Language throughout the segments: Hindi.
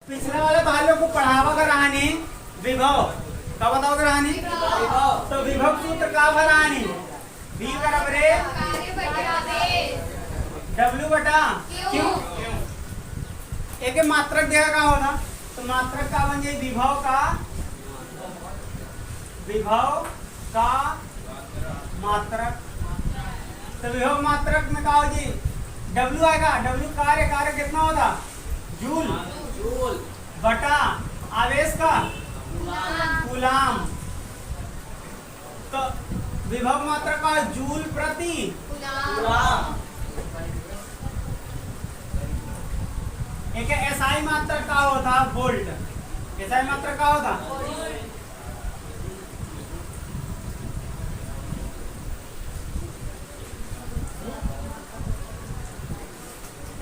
पिछले वाले भाइयों को पढ़ावा करानी विभव का बताओ करानी विभव। तो विभव सूत्र का भरानी V बराबर W बटा Q। एक मात्रक देगा का होगा तो मात्रक का बन जाए विभव का मात्रक। तो विभव मात्रक में का हो जी W आएगा। W कार्य कितना होता जूल बटा आवेश का कूलाम। तो विभव मात्रक का जूल प्रति कूलाम। एक एसआई मात्रक का होता वोल्ट। एसआई मात्रक का होता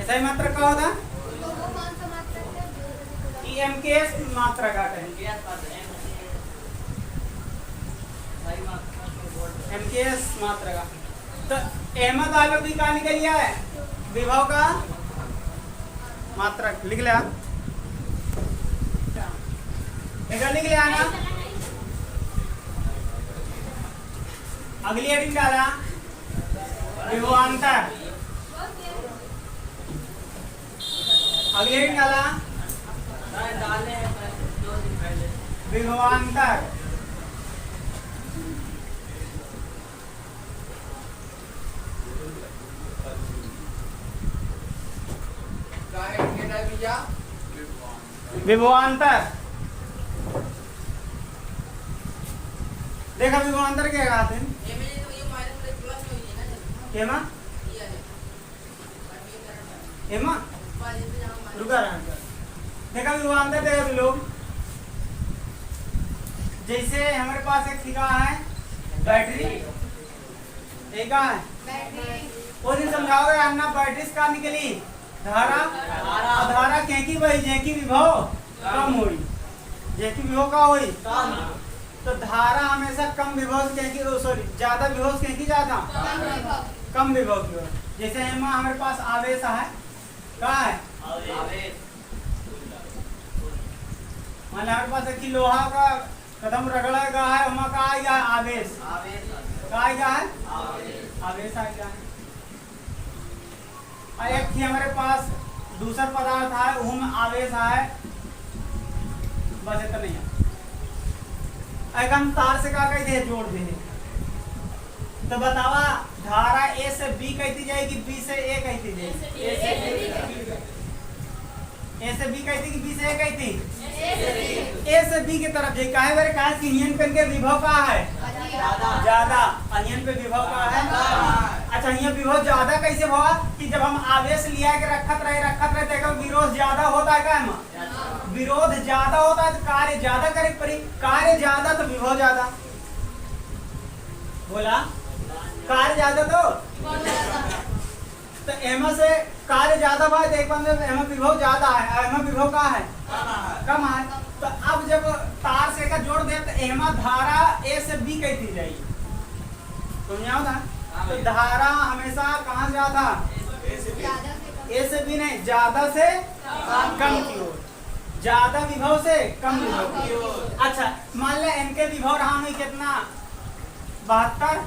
एसआई मात्रक का होता एमकेएस मात्रक का एमकेएस मात्रक का। तो अहमद आलोदी का निकल गया है विभव का मात्रक लिख लिया लिख लिया ना। अगली हेडिंग डाला विभवांतर। अगली हेडिंग डाला विभवांतर। विभवांतर देखा विभवांतर क्या कहते हैं केमा एमा रुका रहा देखा विभवांतर देखा लोग जैसे हमारे पास एक सिक्का है बैटरी एक है वो दिन समझाओगे अन्ना बैटरी का निकली धारा कैकी वही जैकी विभव कम हुई जैकी विभव का हुई तो धारा हमेशा कम विभव कैकी सॉरी ज्यादा विभव कैकी ज्यादा कम विभव की हो। जैसे हमारे पास आवेश है क्या है मान हमारे पास एक लोहा का कदम रगड़ेगा है वहाँ का आएगा आवेश का आएगा है आवेश आएगा है। और एक थी हमारे पास दूसरा पदार्थ है उसमें आवेश है बस इतना नहीं है। एक हम तार से क्या कहते हैं जोड़ दे तो बतावा धारा A से B कहती जाएगी B से A कहती जाएगी A से B कहती कि B से A कहती A से B की तरफ जाए काहे बारे कहा कि नियन पेन के विभव का है ज्यादा अनियन पे विभव का है। अच्छा यहाँ विभव ज्यादा कैसे हुआ कि जब हम आवेश लिया के रखत रहे तो विरोध ज्यादा होता है क्या विरोध ज्यादा होता है तो कार्य ज्यादा करे परी कार्य ज्यादा तो विभव ज्यादा बोला कार्य ज्यादा तो एमा से कार्य ज्यादा हुआ एक बंदे एमा विभव ज्यादा है एमा विभव का है कम है। तो अब जब तार से का जोड़ दे तो एमा धारा A से B कहती जाएगी समझाओ ना। तो धारा हमेशा कहाँ जाता A से B नहीं ज्यादा से कम की ओर ज्यादा विभव से कम विभव की ओर। अच्छा मान ले इनके विभव रहा नहीं कितना 72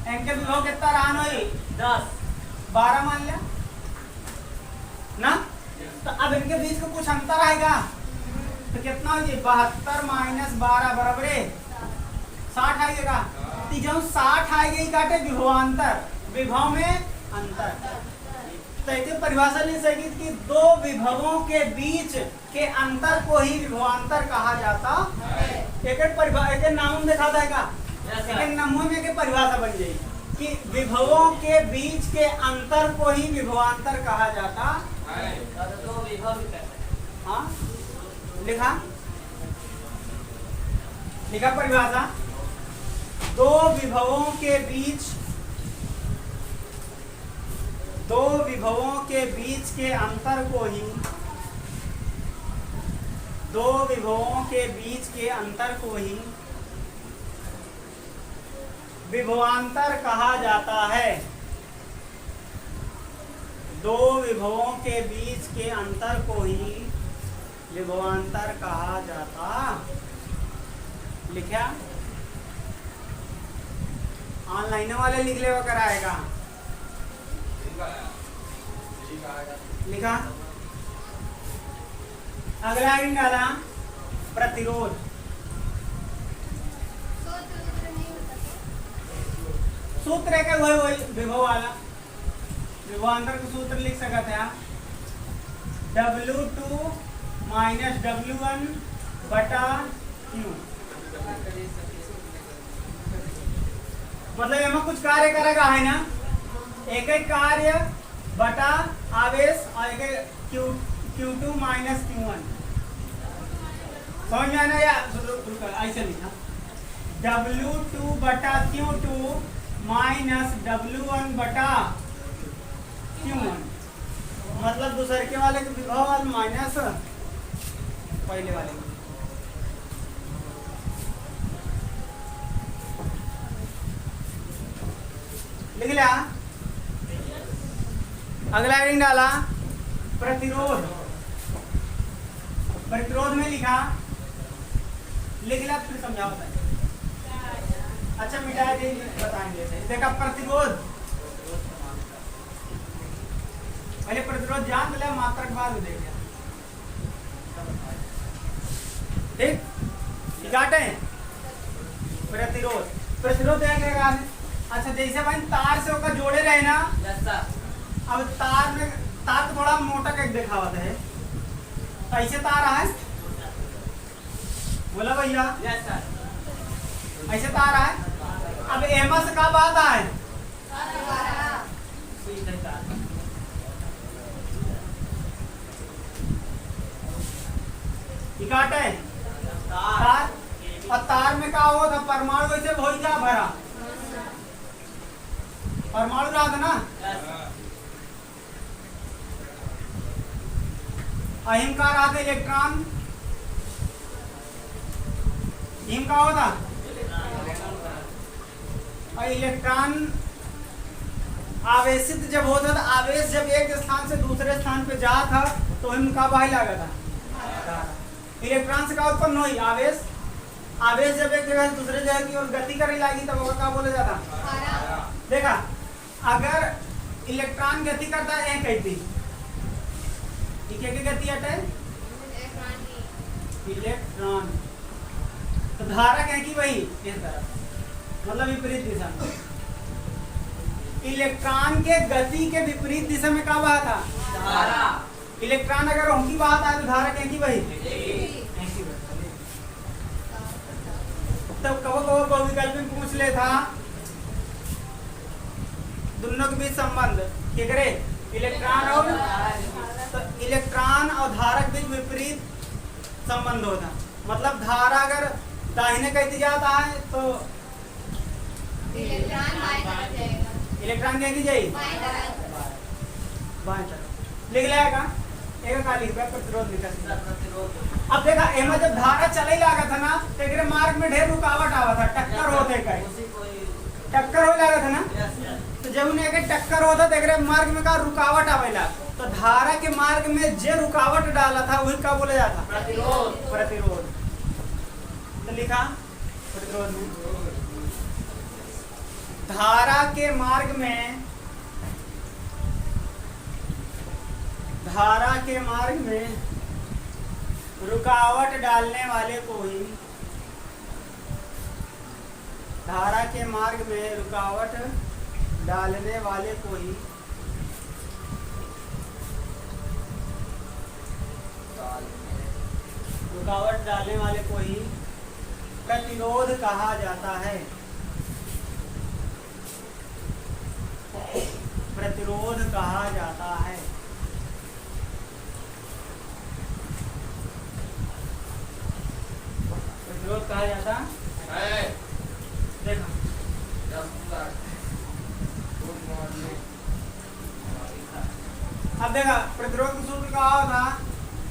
इनके विभव कितना रहा नहीं 10 12 मान लिया ना। तो अब इनके बीच को कुछ अंतर आएगा तो कितना हो 72 माइनस 12 बराबर 60 आएगा। तो जो 60 आएगा ही काटे विभवांतर विभव में अंतर। तो एक परिभाषा ले सकी कि दो विभवों के बीच के अंतर को ही विभवांतर कहा जाता है। एक नाम दिखा देगा एक नामों में के परिभाषा बन जाएगी कि विभवों के बीच के अंतर को ही विभवांतर कहा जाता है। तो विभव हाँ लिखा परिभाषा दो विभवों के बीच के अंतर को ही विभवांतर कहा जाता है। दो विभवों के बीच के अंतर को ही विभवांतर कहा जाता। लिखा ऑनलाइन वाले लिख ले कराएगा। लिखा अगला आइटम डाला प्रतिरोध। सूत्र है क्या वही विभव वाला विभवांतर का सूत्र लिख सकते हैं W2 माइनस W1 बटा Q। मतलब एमा कुछ कार्य करेगा है ना, एक एक कार्य बटा आवेश और एक Q2 माइनस Q1। समझ में आना या ऐसे लिखा W2 बटा Q2 माइनस W1 बटा Q1। मतलब दूसरे के वाले के विभव वाले माइनस पहले वाले के। लिख लिया। अगला हेडिंग डाला प्रतिरोध। प्रतिरोध में लिखा लिख लिया फिर समझाओ। अच्छा मिटा दे बताएंगे। देखा प्रतिरोध पहले प्रतिरोध जान लिया मात्रक बाद देख लिया। ठीक काटे प्रतिरोध। प्रतिरोध क्या है? अच्छा जैसे भाई तार से होकर जोड़े रहे ना। अब तार में तार थोड़ा मोटा कैसे दिखावत है, ऐसे तार है बोला भैया ऐसे तार है। अब एमा से का बात है इकाटे तार और तार में का हो था परमाणु वैसे हो जा भरा परमाणु रहा था ना। अहिम का रहा था इलेक्ट्रॉन। हिम का होता और इलेक्ट्रॉन आवेशित जब होता था, आवेश जब एक स्थान से दूसरे स्थान पे जा था तो हिम का बाहर लगा था। इलेक्ट्रॉन से का उत्पन्न हुई आवेश। आवेश जब एक जगह से दूसरे जगह की ओर गति करने लगी तब वो क्या बोला जाता। देखा अगर इलेक्ट्रॉन गति करता है कहती की गति हटे इलेक्ट्रॉन तो धारा कह की वही इस तरफ मतलब विपरीत दिशा में। इलेक्ट्रॉन के गति के विपरीत दिशा में क्या बहा था धारा। इलेक्ट्रॉन अगर उनकी बात आए तो धारा कह की वही। तब कबो बहुविकल्प में पूछ ले था दोनों के बीच संबंध क्या करे इलेक्ट्रॉन और तो इलेक्ट्रॉन और धारा के बीच विपरीत संबंध होता। मतलब धारा अगर दाहिने कहती जाता है तो इलेक्ट्रॉन क्या की जाएगी बाएं तरफ। लिख लेगा एक का लिख प्रतिरोध लिखा। अब देखा एमा जब धारा चले लगा था ना तो एक मार्ग में ढेर रुकावट आवा था टक्कर होते टक्कर हो लगा था ना। तो जब उन्हें एक टक्कर होता तो मार्ग में का रुकावट आवेला तो धारा के मार्ग में जे रुकावट डाला था वही का बोला जाता प्रतिरोध। प्रतिरोध तो लिखा प्रतिरोध में धारा के मार्ग में रुकावट डालने वाले को ही धारा के मार्ग में रुकावट डालने वाले को ही प्रतिरोध कहा जाता है। प्रतिरोध कहा जाता है। प्रतिरोध कहा जाता है। देखो अब देखा प्रतिरोध का सूत्र क्या था।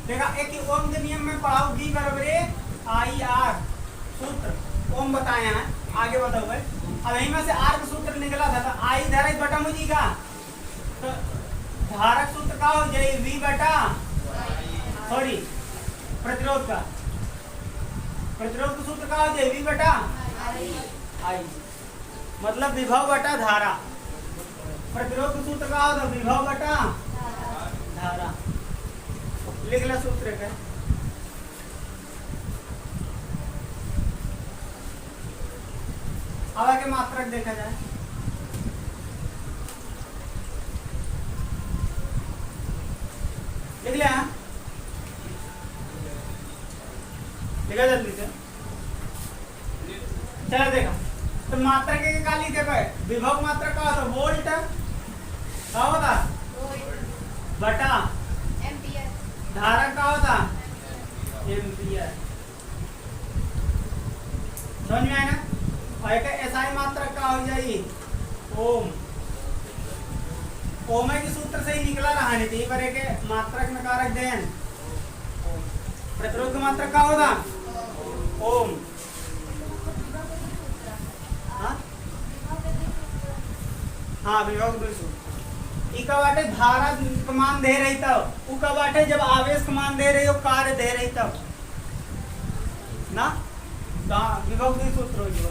देखा एक ओम के नियम में पढ़ाओ V बराबर आई आर सूत्र ओम बताया है आगे बताओ भाई। अब यहीं में से आर का सूत्र निकला था तो आई धारा बटा मुझी का तो धारक सूत्र का हो जाए V बटा सॉरी प्रतिरोध का सूत्र का हो जाए V बटा I, मतलब विभव बटा धारा। प्रतिरोध का सूत्र का होता विभव बटा धारा। लिख ला सूत्र का। अब आगे मात्रक देखा जाए। लिख लिया, लिखा जल्दी से। चलो देखा तो मात्रक के का लिखे पे विभव मात्रक का होता वोल्ट का होता बटा एम्पियर। धारा का होता एम्पियर। समझ में आया ना? और एक एसआई मात्रक का हो जाएगी ओम। ओम के सूत्र से ही निकला रहा नहीं थी पर एक मात्रक में कारक देन। प्रतिरोध का मात्रक का होता ओम। हाँ विभव का सूत्र। ई का बाटे धारा का मान दे रही तब, उ का बाटे जब आवेश का मान दे रही हो कार्य दे रही तब ना। विभव का सूत्र हो गया।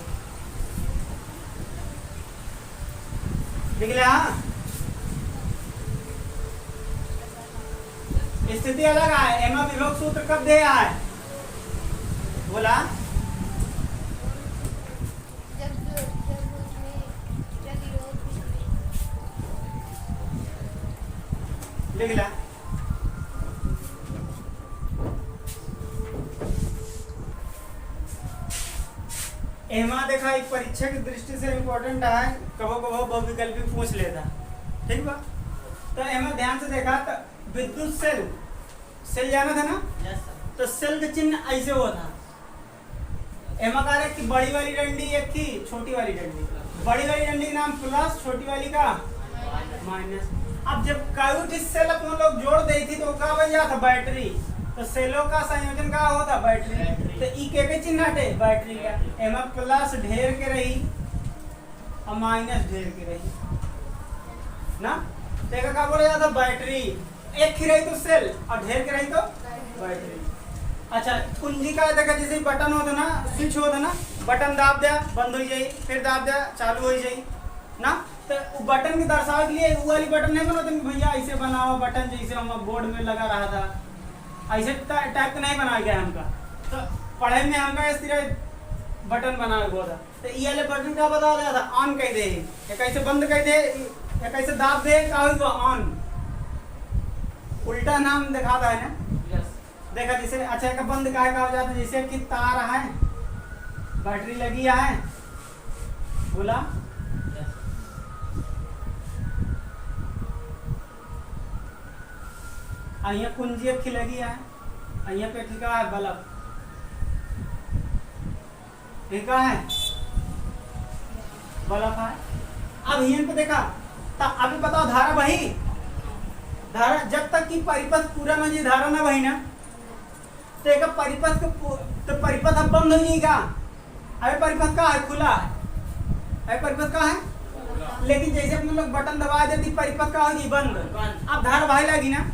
लिख लिया। स्थिति अलग है, एमा विभव सूत्र कब दे है बोला? लिख ला। एमा देखा एक परीक्षा की दृष्टि से इम्पोर्टेंट है, कबो कबो बहुविकल्पी पूछ लेता, ठीक बा? तो एमा ध्यान से देखा तो विद्युत सेल जाना था ना? तो सेल का चिन्ह ऐसे होता। एमा कह रहे कि बड़ी वाली डंडी एक थी, छोटी वाली डंडी। बड़ी वाली डंडी का नाम प्लस, छोटी वाली का माइनस। अब जब कई सेल अपन लोग जोड़ दी थी तो क्या बन जाता बैटरी। तो सेलों का संयोजन का होता बैटरी। तो ई के चिन्ह हटे बैटरी का। एमा प्लस ढेर के रही और माइनस ढेर के रही ना। तो एक का बोला जाता बैटरी। एक ही रही तो सेल और ढेर के रही तो बैटरी। अच्छा कुंजी का देखा जैसे बटन होता ना, स्विच होता ना, बटन दाब दिया बंद हो जाए, फिर दाब दिया चालू हो जाए ना। तो बटन के दर्शावे के लिए वो वाली बटन नहीं बनाते भैया ऐसे बनाओ बटन जैसे हम बोर्ड में लगा रहा था, ऐसे टाइप का नहीं बनाया गया हमका। तो पढ़ाई में हमका इस तरह बटन बनाया हुआ था। तो ये वाले बटन का बता दिया था ऑन कह दे, या कैसे बंद कह दे, या कैसे दाब दे का हुआ ऑन। उल्टा नाम दिखाता है ना। देखा जैसे अच्छा का बंद का हो जाता है, जैसे कि तार है बैटरी लगी है बोला अहिया कुंजी एक लगी है, अहिया पे ठिका है बल्ब ठिका है बल्ब है। अब हियन पे देखा तो अभी बताओ धारा बही, धारा जब तक कि परिपथ पूरा न जी धारा ना बही ना तो एक परिपथ तो परिपथ अब बंद हो जाएगा। अभी परिपथ का है खुला है, अभी परिपथ का है, लेकिन जैसे अपने लोग बटन दबा देती परिपथ का होगी बंद। अब धारा बही लगी ना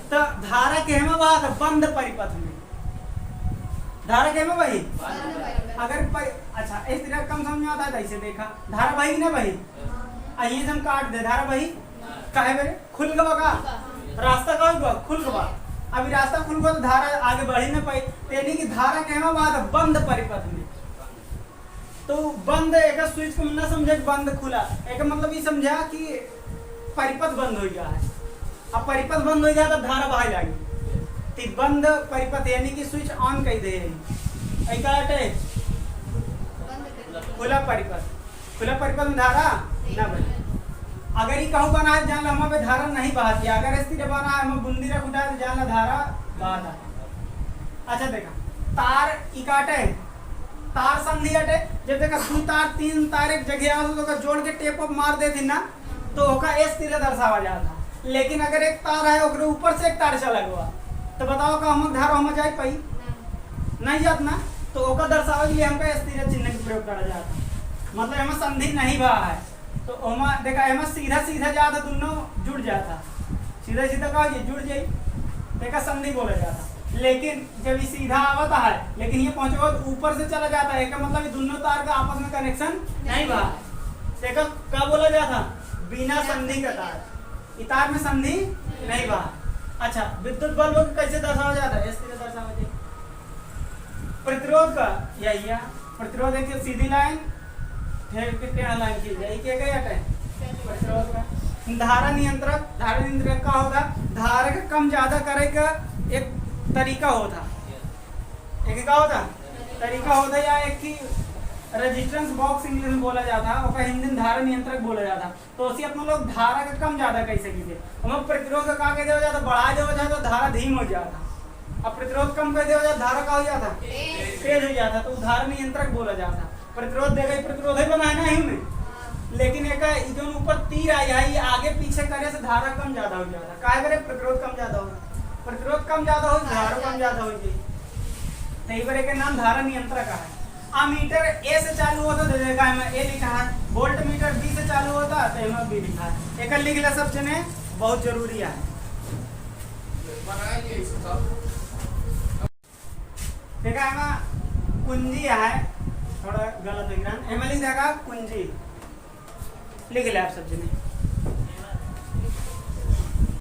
तो धारा के में बहा था बंद परिपथ में, धारा के में बही अगर अच्छा इस तरह कम समझ में आता है। ऐसे देखा धारा बही ना बही, अहिए हम काट दे धारा बही काहे मेरे खुल गवा का रास्ता का हुआ खुल गवा। अभी रास्ता खुल गया तो धारा आगे बढ़ी ना पाई, यानी कि धारा के में बहा था बंद परिपथ में। तो बंद एक स्विच को ना समझे बंद खुला, एक मतलब ये समझा कि परिपथ बंद हो गया है। अब परिपथ बंद हो गया तो धारा बहाई जाएगी। तो बंद परिपथ यानी कि स्विच ऑन कर दे खुला परिपथ, खुला परिपथ में धारा ना बहे। अगर ये कहूँ बना है जान हम पे धारा नहीं बहाती, अगर इस तरह बना है हम बुंदी रख उठा तो जान धारा बहाता। अच्छा देखा तार इकाटे तार संधि हटे, जब देखा दो तार तीन तार एक जगह आ तो जोड़ के टेप अप मार देती ना तो होका इस तरह दर्शावा जाता। लेकिन अगर एक तार है ओकरे ऊपर से एक तार चला गया तो बताओ का हम धारा हम जाए पाई नहीं जात ना। तो ओका दर्शावे के लिए हमका इस तरह चिन्ह का प्रयोग करा जाता, मतलब एमा संधि नहीं बहा है। तो ओमा देखा एमा सीधा सीधा जाता दोनों जुड़ जाता, सीधा सीधा का जुड़ जाई देखा संधि बोला जाता। लेकिन जब ये सीधा आवता है लेकिन ये पहुंचे तो ऊपर से चला जाता है, इसका मतलब ये दोनों तार का आपस में कनेक्शन नहीं बा। देखो क्या बोला जाता, बिना संधि का तार, ये तार में संधि नहीं बा। अच्छा, विद्युत बल्ब को कैसे दर्शाया जाता है, इस तरह दर्शाया जाता है। प्रतिरोध का यही है, प्रतिरोध एक सीधी लाइन फिर टेढ़ा लाइन की जाए, क्या क्या है प्रतिरोध का। धारा नियंत्रक, धारा नियंत्रक का होता धारा का कम ज्यादा करे का एक तरीका होता, एक क्या होता तरीका होता, या एक की रेजिस्टेंस बॉक्स इंग्लिश में बोला जाता है, और हिंदी में धारा नियंत्रक बोला जाता। तो उसी अपने लोग धारा का कम ज्यादा कैसे कीजिए, हम प्रतिरोध का का कह दिया जाता, बढ़ा दिया जाता तो धारा धीम हो जाता, अब प्रतिरोध कम कर दिया जाता धारा का हो जाता तेज हो जाता, तो धारा नियंत्रक बोला जाता। प्रतिरोध देखा प्रतिरोध ही बनाना ही में, लेकिन एक जो ऊपर तीर आई है ये आगे पीछे करे से धारा कम ज्यादा हो जाता, क्या करे प्रतिरोध कम ज्यादा हो, प्रतिरोध कम ज्यादा हो धारा कम ज्यादा हो जाए, यही पर एक नाम धारा नियंत्रक है। अमीटर ए से चालू होता तो देखा है ए लिखा है, वोल्ट मीटर बी से चालू होता तो एम बी लिखा है, एक लिख ले सब जने बहुत जरूरी है। देखा है कुंजी है, थोड़ा गलत है, एम लिख देगा कुंजी लिख ले आप सब जने।